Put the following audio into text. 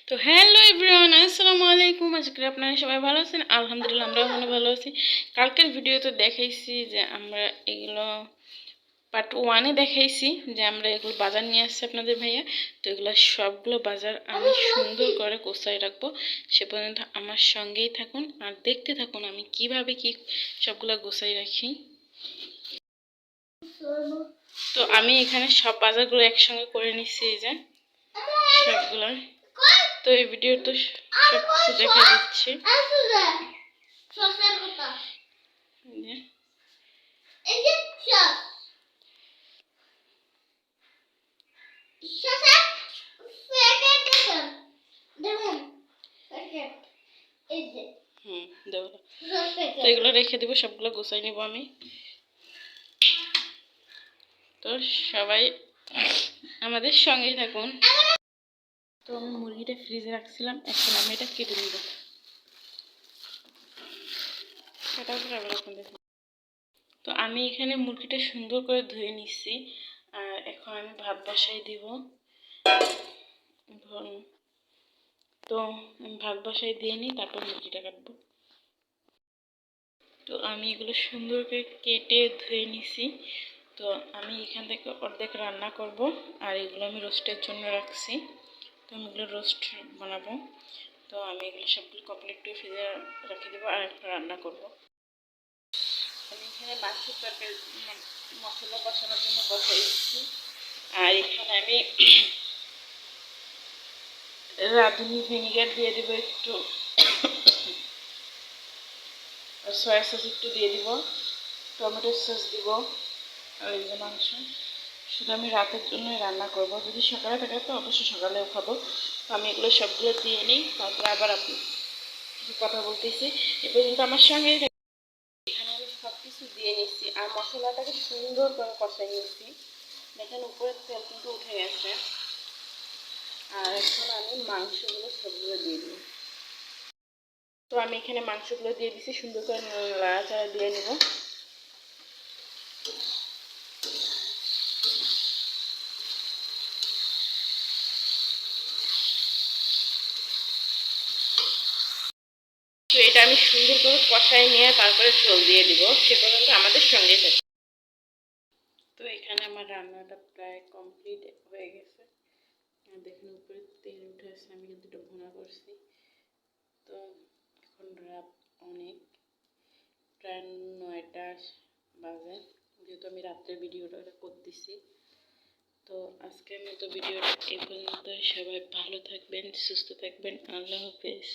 তো hello everyone, আসসালামু আলাইকুম। আশা করি আপনারা সবাই ভালো আছেন। আলহামদুলিল্লাহ আমরা ভালো আছি। কালকের ভিডিওতে দেখাইছি যে আমরা এগুলো পার্ট 1-এ দেখাইছি যে আমরা এগুলো বাজার নিয়ে আসছি আপনাদের ভাইয়া। তো এগুলো সবগুলো বাজার আমি সুন্দর করে গোছায় রাখবো। সে পর্যন্ত আমার সঙ্গেই থাকুন আর দেখতে থাকুন আমি কিভাবে কি সবগুলো গোছায় রাখি। তো আমি এখানে সব বাজারগুলো একসঙ্গে করে নিচ্ছি, এই যে সবগুলো। তো এই ভিডিও তো সব কিছু দেখা দিচ্ছি। তো এগুলো রেখে দিব, সবগুলো গোছাই নিব আমি। তো সবাই আমাদের সঙ্গেই থাকুন। তো আমি মুরগিটা ফ্রিজে রাখছিলাম, এখন আমি এটা কেটে নিব। তো আমি এখানে মুরগিটা সুন্দর করে ধুয়ে নিচ্ছি আর এখন আমি ভাত বসাই দিব। তো আমি ভাত বসাই দিয়ে নিই, তারপর মুরগিটা কাটবো। তো আমি এগুলো সুন্দর করে কেটে ধুয়ে নিছি। তো আমি এখান থেকে অর্ধেক রান্না করব আর এগুলো আমি রোস্টের জন্য রাখছি। তো আমি এগুলো রোস্ট বানাবো। তো আমি এগুলো সবগুলো কমপ্লিট করে ফ্রিজে রেখে দেবো আর একটা রান্না করব। আমি এখানে মাছের তরকারি মশলা কষানোর জন্য বসাই দিচ্ছি। আর এখানে আমি রাঁধুনি ভিনিগার দিয়ে দেবো একটু, সয়া সস একটু দিয়ে দিব, টমেটো সস দিব। আর এই যে মাংস শুধু আমি রাতের জন্য রান্না করব, যদি সকালে থাকে তো অবশ্যই সকালেও খাবো। তো আমি এগুলো সবগুলো দিয়ে নিই, তারপরে আবার আপনি কথা বলতেছি। এ পর্যন্ত আমার সঙ্গে এখানে আমি সব কিছু দিয়ে নিচ্ছি আর মশলাটাকে সুন্দর করে কষাই নিচ্ছি। দেখেন উপরের তেল কিন্তু উঠে গেছে। আর এখন আমি মাংসগুলো সবগুলো দিয়ে দিই। তো আমি এখানে মাংসগুলো দিয়ে দিচ্ছি, সুন্দর করে নাড়াচাড়া দিয়ে নেব। তো এটা আমি সুন্দর করে কষাই নিয়ে তারপরে ঝোল দিয়ে দিব, সে পর্যন্ত আমাদের সঙ্গে থাকি। তো এখানে আমার রান্নাটা প্রায় কমপ্লিট হয়ে গেছে। দেখুন উপরে তেল উঠে আসছে, আমি কিন্তু এটা ভুনা করছি। তো এখন রাত অনেক, প্রায় 9টা বাজে, যেহেতু আমি রাত্রের ভিডিওটা করতেছি। তো আজকের মতো ভিডিওটা এই পর্যন্ত। সবাই ভালো থাকবেন, সুস্থ থাকবেন। আল্লাহ হাফেজ।